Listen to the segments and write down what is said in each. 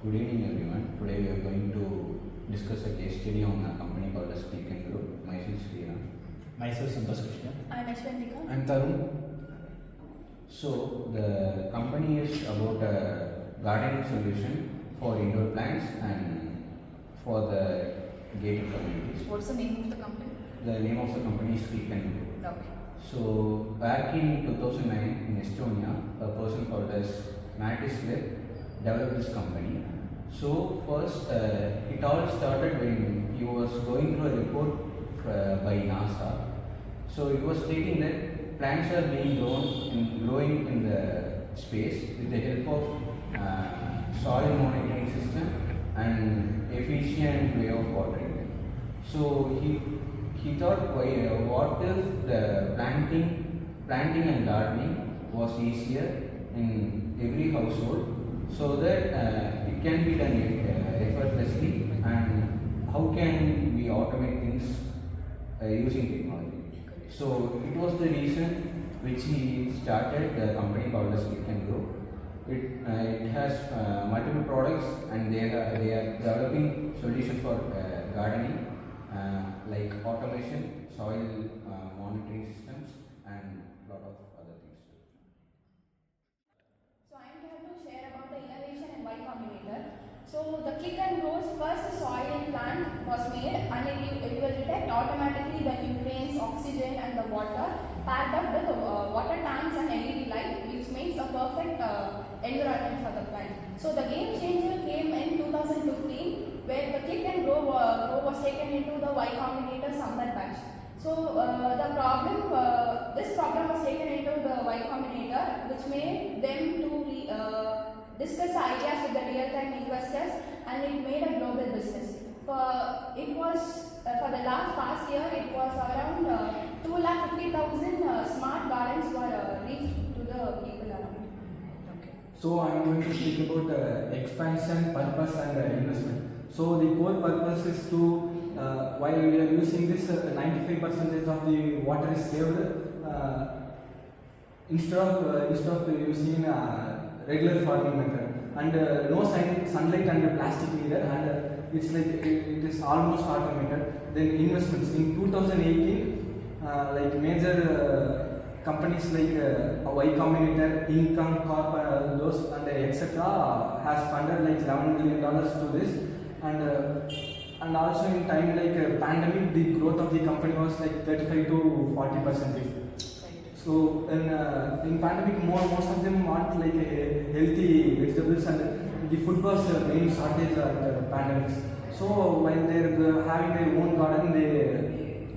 Good evening everyone. Today we are going to discuss a case study on a company called as Click and Grow. Myself Sriram. Myself Santosh Krishna. I'm Ashwantika. I'm Tarun. So the company is about a gardening solution for indoor plants and for the gated communities. What's the name of the company? The name of the company is Click and Grow. Okay. So back in 2009 in Estonia, a person called as Mattis developed this company. So first, it all started when he was going through a report by NASA. So it was stating that plants are being growing in the space with the help of soil monitoring system and efficient way of watering them. So he thought, what if the planting and gardening was easier in every household, so that it can be done effortlessly, and how can we automate things using technology. So it was the reason which he started the company called as Click and Grow. It has multiple products, and they are developing solutions for gardening, like automation, soil monitoring systems, and lot of other things too. So I'm here to share about the innovation and Y Combinator. So the Click and Grow's first soil plant was made, and it will detect automatically the nutrients, oxygen and the water, paired up with water tanks and LED light, which makes a perfect environment for the plant. So the game changer came in 2015, where the Click and Grow was taken into the Y Combinator summer batch. So this problem was taken into the Y Combinator, which made them to discuss the ideas with the real-time investors, and it made a global business. For the past year, it was around 250,000 smart gardens were reached to the people around. Okay. So I am going to speak about expansion, purpose, and investment. So the core purpose is to while we are using this, 95% of the water is saved. Instead of using regular farming method, and no sunlight and plastic needed, and it's like it is almost automated. Then investments in 2018, like major companies like Y Combinator, Income Corp, those and etc. has funded like $11 million to this, and also in time like pandemic, the growth of the company was like 35 to 40%. So in pandemic, most of them want like healthy vegetables, and the food was main shortage at pandemics. So while they're having their own garden, they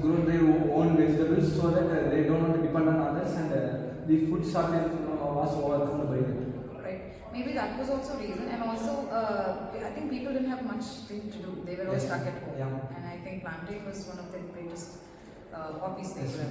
grow their own vegetables, so that they don't want to depend on others, and the food shortage was overcome by them. Right. Maybe that was also reason, and also I think people didn't have much thing to do. They were all stuck at home, Yeah. and I think planting was one of their greatest hobbies they Yes, were.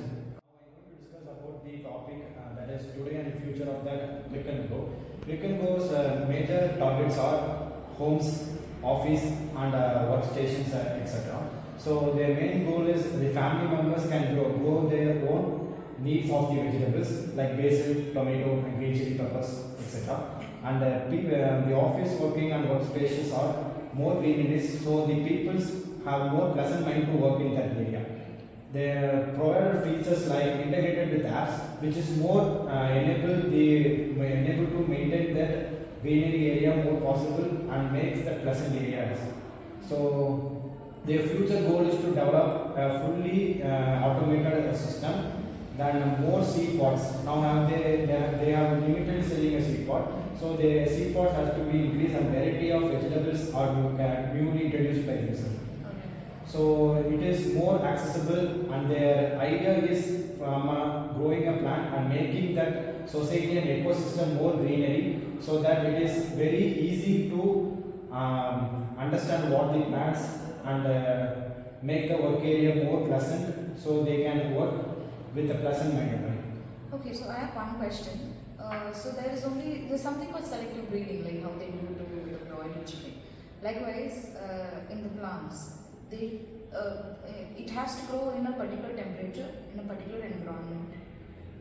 Discuss about the topic that is today and future of the Click and Go. Click and Go's major targets are homes, office, and workstations, etc. So their main goal is the family members can grow their own needs of the vegetables like basil, tomato, and green chili peppers, etc. And the office working and workspaces are more greeneries, so the peoples have more pleasant mind to work in that area. They provide features like integrated with apps, which is more enable to maintain that greenery area more possible and makes that pleasant areas. So their future goal is to develop a fully automated system, then more seed pods. Now they have limited selling a seed pod, so the seed pods has to be increased, and variety of vegetables are newly introduced by themselves. So it is more accessible, and their idea is from growing a plant and making that society and ecosystem more greenery, so that it is very easy to understand what the plants and make the work area more pleasant, so they can work with a pleasant mind. Okay, so I have one question. So there's something called selective breeding, like how they do to the broiler chicken. Likewise, in the plants, it has to grow in a particular temperature, in a particular environment,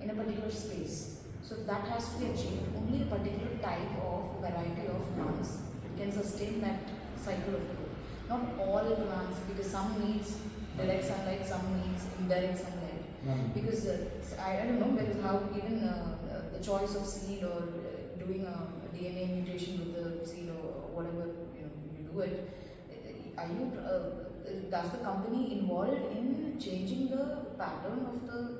in a particular space. So if that has to be achieved, only a particular type of variety of plants can can sustain that cycle of growth. Not all plants, because some needs direct sunlight, some needs indirect sunlight. Because I don't know, because how even the choice of seed or doing a DNA mutation with the seed or whatever you do it, are you does the company involved in changing the pattern of the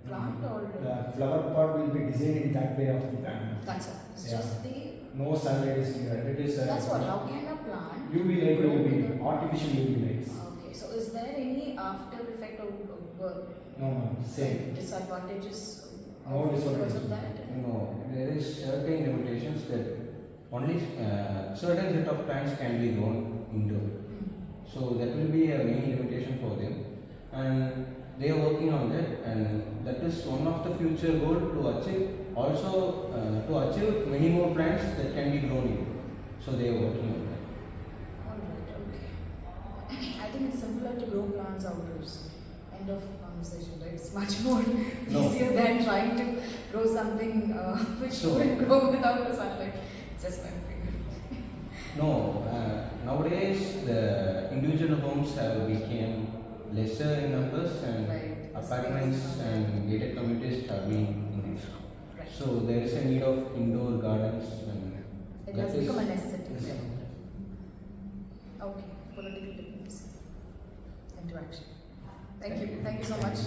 plant or The flower pot will be designed in that way of the plant. that's all. It's Yeah. just the No sunlight is needed. It is that's what. How can a plant UV light grow will be with a- artificial UV lights. Okay, so is there any after effect of No, same. disadvantages No because disadvantages. of that? No, there is certain limitations that only certain set of plants can be grown indoor. So that will be a main limitation for them, and they are working on that, and that is one of the future goal to achieve. Also, to achieve many more plants that can be grown indoor. So they are working on that. Alright, okay. I think it's simpler to grow plants outdoors. End of conversation, right? It's much more No. easier than trying to grow something which So- wouldn't grow without the sunlight. Just my opinion. No, nowadays the individual homes have become lesser in numbers, and Right. apartments and gated communities have been increased. Right. So there is a need of indoor gardens, and It that has is- become a necessity. Yes. Okay, political diplomacy. Interaction. Thank you. Thank you so much.